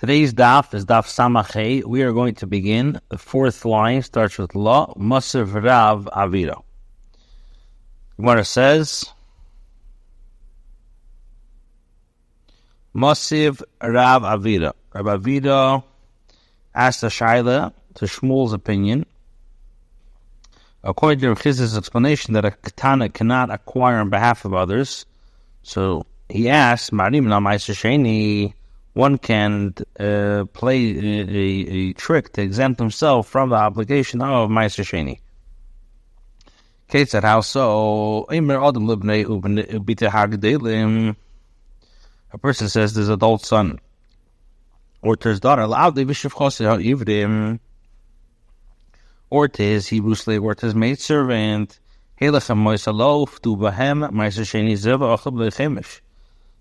Today's daf is daf samachay. We are going to begin. The fourth line starts with la masiv rav avida. Gemara says masiv rav avida. Rav Avida asked a shaila to Shmuel's opinion. According to Rav Chiz's explanation that a katana cannot acquire on behalf of others, so he asked, Marim na ma'aser sheni, one can play a trick to exempt himself from the obligation of ma'aser sheni. Kate said, how so? A person says there's adult son or to his daughter, or to his Hebrew slave, or to his maidservant.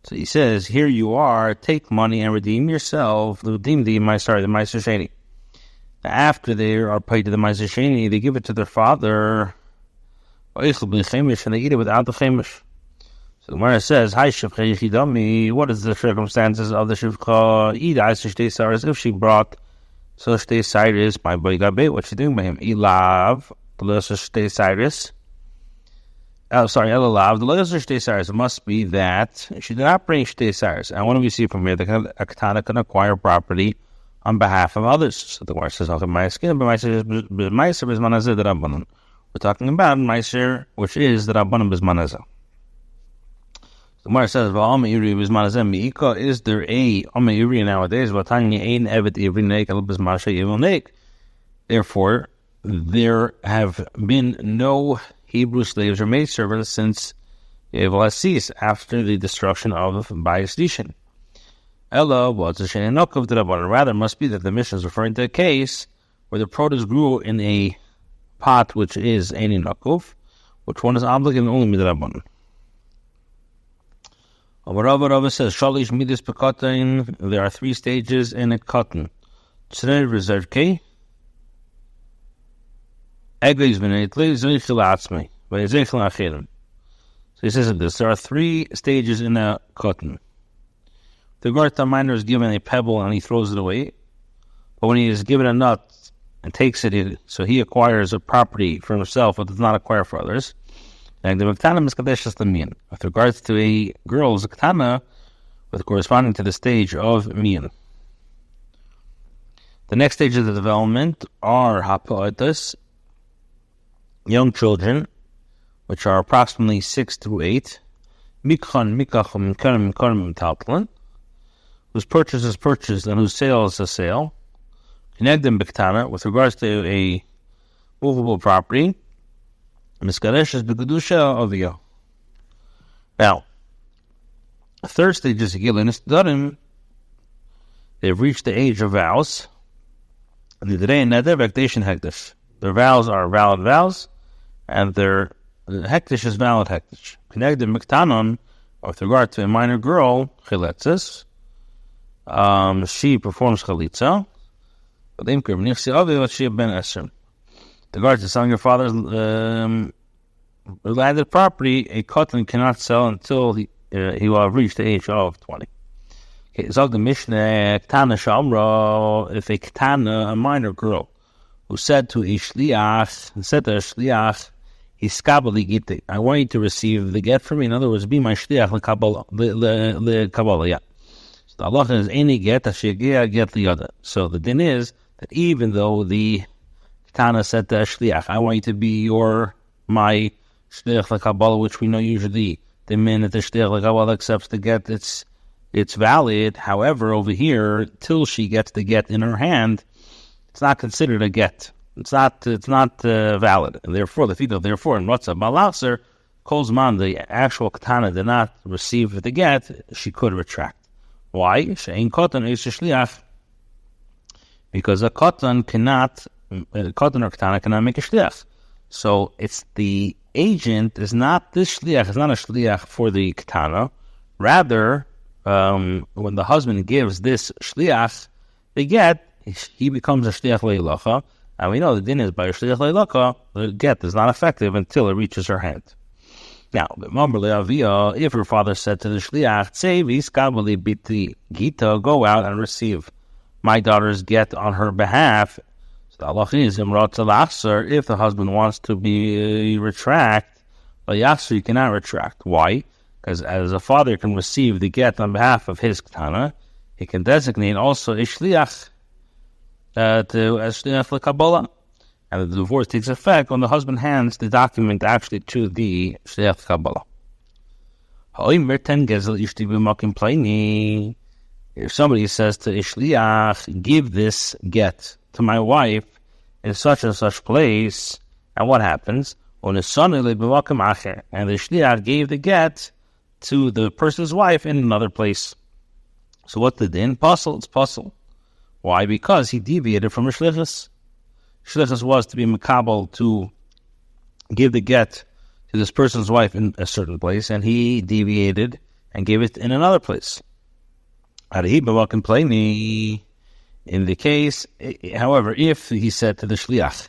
So he says, here you are, take money and redeem yourself. Redeem the Ma'aser Sheni. After they are paid to the Ma'aser Sheni, they give it to their father, and they eat it without the chemish. So the Gemara says, Hi Shivcha Yechidami, what is the circumstances of the Shivcha? If she brought so shtei Cyrus, my boy Gabe, what's she doing by him? Ilav, the lesser shtei Cyrus. Elav, the lesser shtei Cyrus. It must be that she did not bring shtei Cyrus. And what do we see from here? The a katana can acquire property on behalf of others. So the Gemara says, we're talking about Ma'aser, which is the Rabbanan Bismanazah. The Gemara says, is there a Iri nowadays? Therefore, there have been no Hebrew slaves or maidservants since Evlasis, after the destruction of Bayis Dishin. Rather, it must be that the mission is referring to a case where the produce grew in a pot which is Eini Nokov, which one is obligated only Midrabanan. Rava says, Shalish Midis Pekatain, there are three stages in a cotton. Tzrei Rezerke, Eglis Venetle, Zeichel Atzmei, Zeichel Achirim. So he says this, there are three stages in a cotton. The Garta miner is given a pebble and he throws it away. But when he is given a nut and takes it, so he acquires a property for himself but does not acquire for others. With regards to a girl's katana, with corresponding to the stage of mian. The next stage of the development are ha'pa'atas, young children, which are approximately 6 to 8, whose purchase is purchased and whose sale is a sale. Kinegdim b'katana, with regards to a movable property. Now, the third stage is Gilin. They've reached the age of vows. Their vows are valid vows, and their hektish is valid hektish. Connected miktanon, with regard to a minor girl, chiletzis, she performs chalitza. She ben esrim. With regard to selling your father's landed property, a cotton cannot sell until he will have reached the age of 20. Okay, so the Mishnah, Ktana Shamra, if a Ktana, a minor girl, who said to a Shliach, Hiskabali Gittin, I want you to receive the get from me. In other words, be my Shliach Kabbalah. Yeah. So the Allah is any get, Ashigia get the other. So the din is that even though the Tana said to Shliach, I want you to be my Shliach Kabbalah, which we know usually the minute the Shliach Kabbalah accepts the get, it's valid. However, over here, till she gets the get in her hand, it's not considered a get. It's not valid. And therefore, in Ratzah Balaser, Kolzman, the actual Katana did not receive the get, she could retract. Why? She'ein Kotan is Shliach. Because a Kotan or Katana cannot make a shliach. So it's the agent is not this shliach, it's not a shliach for the Katana. Rather, when the husband gives this shliach, they get, he becomes a shliach leilacha. And we know the din is by a shliach leilacha, the get is not effective until it reaches her hand. Now, if her father said to the shliach, "Say, go out and receive my daughter's get on her behalf. So the halacha is, if the husband wants to be retract, you cannot retract. Why? Because as a father can receive the get on behalf of his ketana, he can designate also a shliach as shliach l'kabbalah. And the divorce takes effect when the husband hands the document actually to the shliach kabbalah. If somebody says to Ishliach, give this get to my wife in such and such place, and what happens? And the Ishliach gave the get to the person's wife in another place. So what's the din? Puzzle, it's puzzle. Why? Because he deviated from Shlichus. Shlichus was to be makabel to give the get to this person's wife in a certain place, and he deviated and gave it in another place. In the case, however, if he said to the shliach,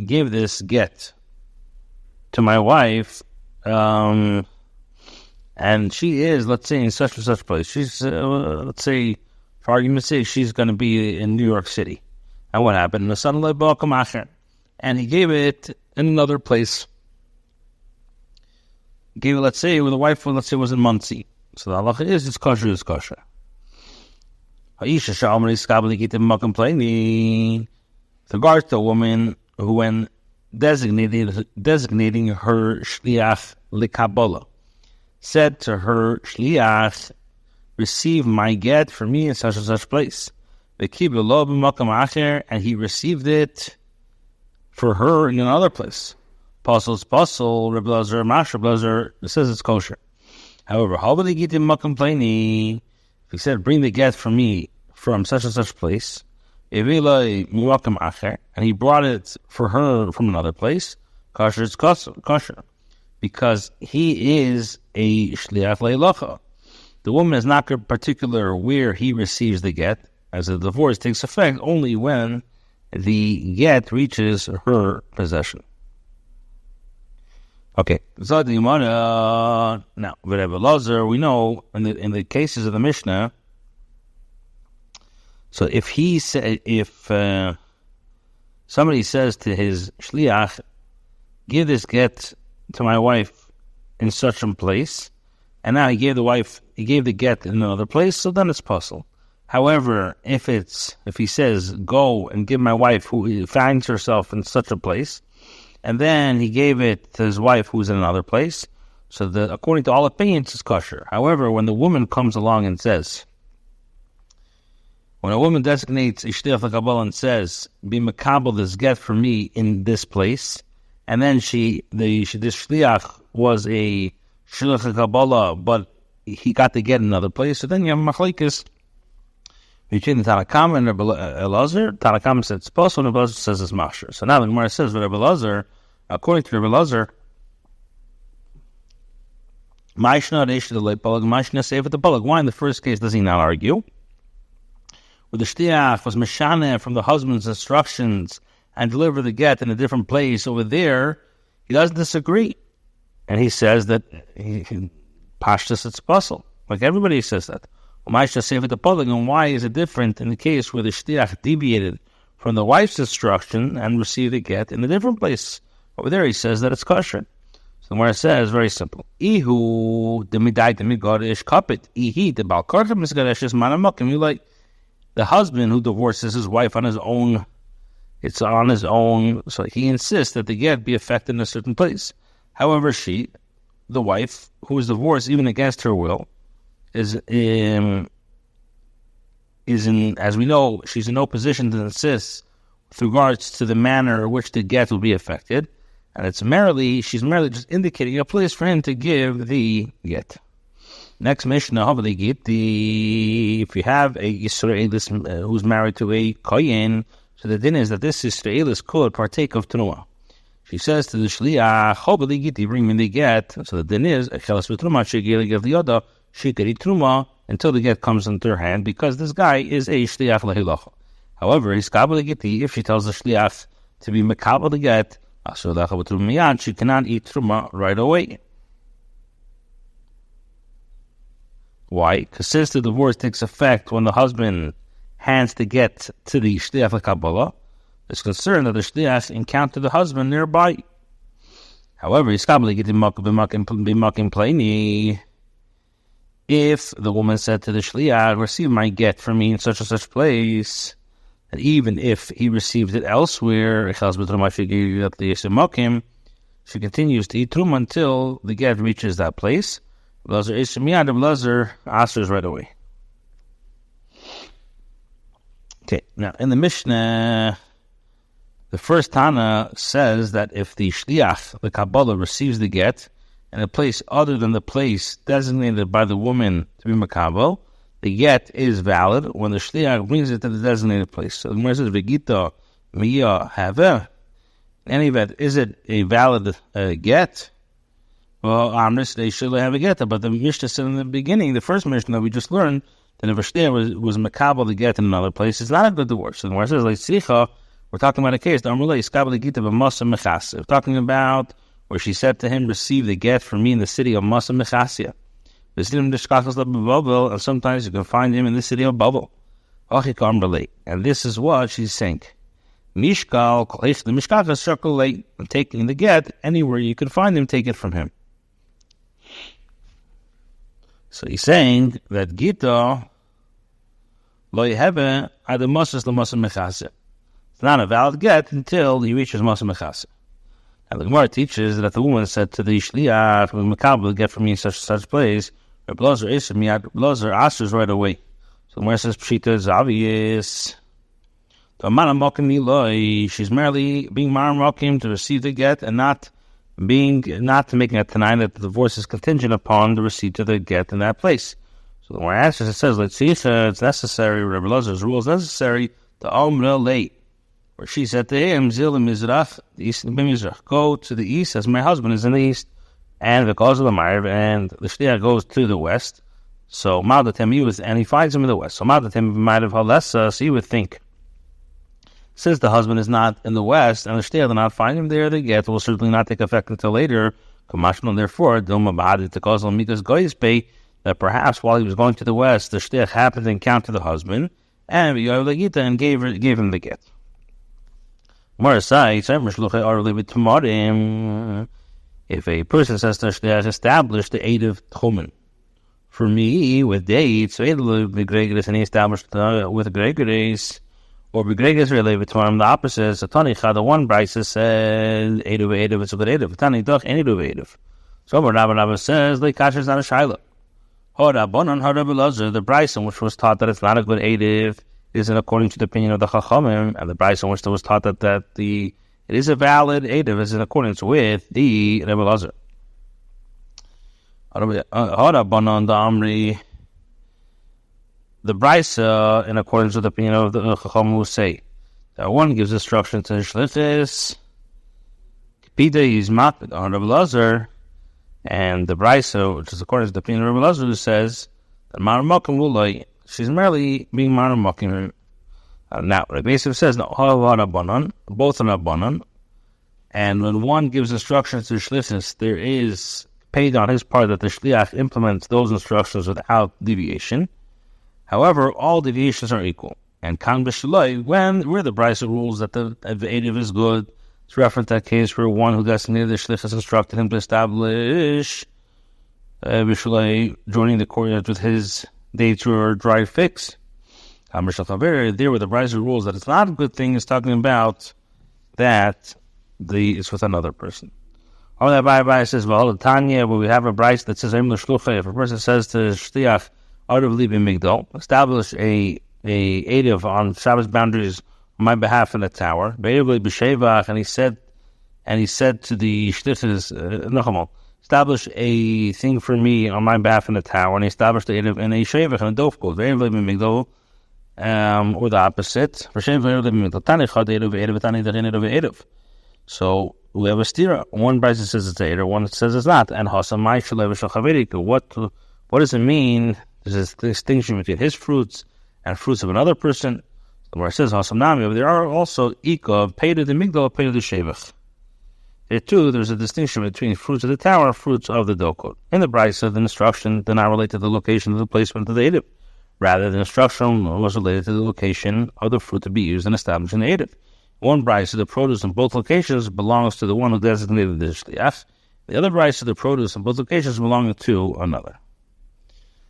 give this get to my wife, and she is, let's say, in such and such place. She's, let's say, for argument's sake, she's going to be in New York City. And what happened? And he gave it in another place. Gave it, let's say, with the wife, let's say, was in Muncie. So the halacha is, it's kosher, it's kosher. With regards to a woman who, when designating her shliach l'kabbalah, said to her shliach, receive my get for me in such and such place. And he received it for her in another place. Puzzle's puzzle, Rabbi Lazar, Mash Rabbi Lazar, says it's kosher. However, if he said, bring the get for me from such and such place, and he brought it for her from another place, kosher, it's kosher. Because he is a shliach le'ilacha. The woman is not particular where he receives the get, as the divorce takes effect only when the get reaches her possession. Okay, so the Gemara now, Rabbi Lazar, we know in the cases of the Mishnah. So if somebody says to his shliach, give this get to my wife in such a place, and now he gave the get in another place, so then it's puzzle. However, if he says, go and give my wife who finds herself in such a place, and then he gave it to his wife who's in another place, so that according to all opinions, it's kosher. However, when the woman comes along and says, when a woman designates a shliach l'kabbalah and says, be makabel this get for me in this place, and then this shliach was a shliach l'kabbalah, but he got to get in another place, so then you have machlekes between the Tanakama and Rabbi Elazar. Tanakama says it's possible, and Rabbi Elazar says it's mashur. So now the Gemara says, Rabbi Elazar, according to Rabbi Elazar, Ma'ishna Reish Delei Palag, Ma'ishna Seif the Palag. Why in the first case does he not argue? Where the shliach was meshane from the husband's instructions and deliver the get in a different place over there, he doesn't disagree. And he says that Pashtus it's possible. Like everybody says that. And why is it different in the case where the shliach deviated from the wife's instruction and received the get in a different place? Over there he says that it's kosher. So where it says, very simple. Ihu the kapit. Ihi the balkartam is manamakim. You like the husband who divorces his wife on his own. It's on his own, so he insists that the get be effected in a certain place. However, the wife who is divorced even against her will, is in, as we know, she's in no position to insist with regards to the manner in which the get will be effected, and she's merely just indicating a place for him to give the get. Next Mishnah, if you have a Yisraelis who's married to a Kohen, so the din is that this Yisraelis could partake of Truma. She says to the Shliach, bring me the get. So the din is, she could eat Truma until the get comes into her hand, because this guy is a Shliach Lehilacha. However, if she tells the Shliach to be Mekabel the get, she cannot eat Truma right away. Why? Because since the divorce takes effect when the husband hands the get to the shliach l'kabbalah, there's concern that the shliach encountered the husband nearby. However, if the woman said to the shliach, receive my get from me in such and such place, and even if he received it elsewhere, she continues to eat truma until the get reaches that place. Blazer answers right away. Okay, now in the Mishnah, the first Tana says that if the shliach, the Kabbalah, receives the get in a place other than the place designated by the woman to be makabel, the get is valid when the shliach brings it to the designated place. So the Gemara says, "V'gita miya have." In any event, is it a valid get? Well, Amris, they should have a get. But the Mishnah said in the beginning, the first Mishnah we just learned, that if a shliach was makabel the get in another place, it's not a good divorce. So the Gemara says, like tzricha, we're talking about a case. We're talking about where she said to him, receive the get from me in the city of Masa Mechasia. And sometimes you can find him in the city of Babel. And this is what she's saying. Mishkal, the Mishkal is circle late, and taking the get anywhere you can find him, take it from him. So he's saying that Gita lo yeheve ad Masa Mechasia. It's not a valid get until he reaches Masa Mechasia. And the Gemara teaches that the woman said to the shliach, "Makabel get from me in such place." Blazer answers right away. So the Gemara says, "Pshita is obvious." She's merely being marmokim to receive the get, and not making a tanai that the divorce is contingent upon the receipt of the get in that place. So the Gemara answers, it says, "Let's see, it's necessary." Rabbi Lazar's rule is necessary to omra late. Where she said to him, Zil Mizrach, the east and Mizrach, go to the east as my husband is in the east, and because of the Ma'ariv, and the shliach goes to the west. So Ma'adatem and he finds him in the west. So Ma'adatem might have halessa, so you would think, since the husband is not in the west, and the shliach did not find him there, the get will certainly not take effect until later. Kamashno, therefore, Dilma Ba'adet to cause Mikas Goyis Pay, that perhaps while he was going to the west, the shliach happened to encounter the husband, and gave him the get. If a person says to shliach, establish the aid of tchumen for me with dates, so and he established with Gregoris, or Begregus related to him, the opposite. So Tanicha, the one Brisa says aid of it's a good aid of Tani Doch any of aid of. So Rabbi says the kasher is not a shaila. The Brisa, which was taught that it's not a good aid of, isn't according to the opinion of the Chachamim, and the Brisa which was taught that it is a valid eidav is in accordance with the Rebbe Lazar. The Brisa, in accordance with the opinion of the Chachamim, who say that one gives instruction to Shlichis, Kipida is matbid on Rebbe Lazar, and the Brisa, which is according to the opinion of Rebbe Lazar, who says that Maramokim will she's merely being marmokim. Now, Rabbi S says, no, both are Rabbanan, and when one gives instructions to Shlichus, there is paid on his part that the Shliach implements those instructions without deviation. However, all deviations are equal. And Kan B'Shaloi, where the Brisa rules that the Eidiv is good, it's reference that case where one who designated the Shlichus instructed him to establish B'Shaloi joining the courtyard with his dates or dry fix. There where the Brisa rules that it's not a good thing, is talking about that it's with another person. Or that Brisa says, well, Tanya, where we have a Brisa that says, if a person says to Shliach, out of Libin Migdal, establish a Eidiv on Shabbos boundaries on my behalf in the tower, and he said to the Shlichus, establish a thing for me on my behalf in the tower, and he established the Eidiv in a Shevach and a Dof gold, or the opposite. So we have a stira. One Brisa says it's Eidiv, one says it's not. And what does it mean? There's a distinction between his fruits and fruits of another person. Where it says Hasamnami, there are also Ikov, paid to the Migdal, paid to the Shevach. There too, there's a distinction between fruits of the tower and fruits of the dokot. In the brisa, the instruction did not relate to the location of the placement of the etiv. Rather, the instruction was related to the location of the fruit to be used in establishing the etiv. One brisa, the produce in both locations belongs to the one who designated the shliach. The other brisa, the produce in both locations belonging to another.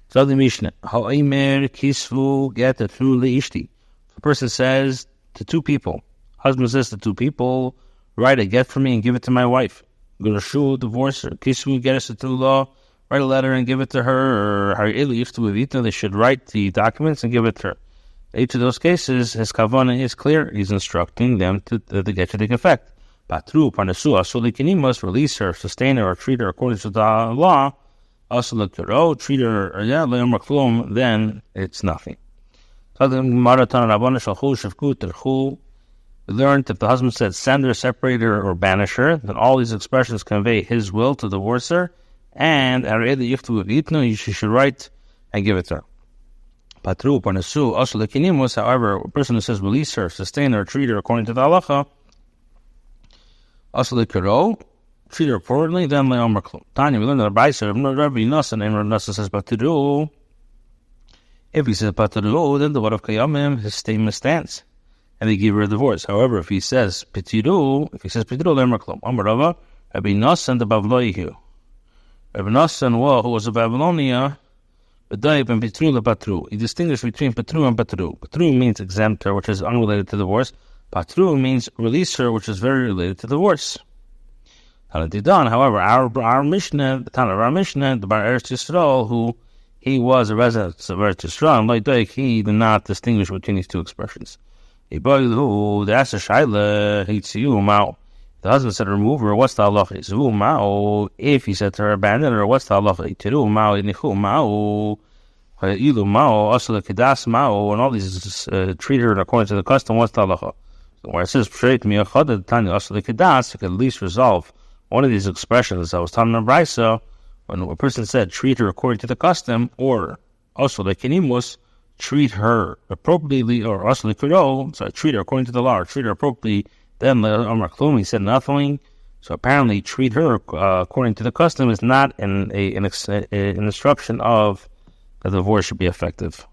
So the Mishnah, ha'omer kisvu get a ishti. The person says to two people, husband says to two people, write a get for me and give it to my wife. Go to shul, divorce her. Kisvu get us to law, write a letter and give it to her. Or they should write the documents and give it to her. Each of those cases, his kavanah is clear. He's instructing them to get to take effect. Patru, parnasu, asuli must release her, sustain her, or treat her according to the law. Also look at her, treat her, then it's nothing. We learned if the husband said send her, separate her, or banish her, then all these expressions convey his will to divorce her, and she should write and give it to her. Patru, parnasu, asuli however, a person who says release her, sustain her, treat her according to the halacha, also look at her, treat her accordingly, then le'omer klum. Tanya, we learned that Rabbi Nassan, and Rabbi Nassan says patru. If he says patru, then the word of kayamim, his statement stands, and they give her a divorce. However, if he says petiru, le'omer klum. Amar Rava, Rabbi Nassan the Bavloihu. Rabbi Nassan, who was a Babylonia, b'dayib and petru le'patru. He distinguished between patru and patru. Patru means exempt her, which is unrelated to divorce. Patru means release her, which is very related to divorce. However, our Mishnah, the Tana of our Mishnah, the Bar Eretz Yisrael, who he was a resident of Eretz Yisrael, he did not distinguish between these two expressions. The husband said remove her, what's the halacha? If he said to her abandon her, what's the halacha? And all these treat her according to the custom, what's the halacha? Where it says you could at least resolve one of these expressions that was telling in Brisa, when a person said treat her according to the custom, or also the kinimus, treat her appropriately, or also the kiro, so treat her according to the law, or treat her appropriately, then Amar Klum, he said nothing. So apparently treat her according to the custom is not an instruction of the divorce should be effective.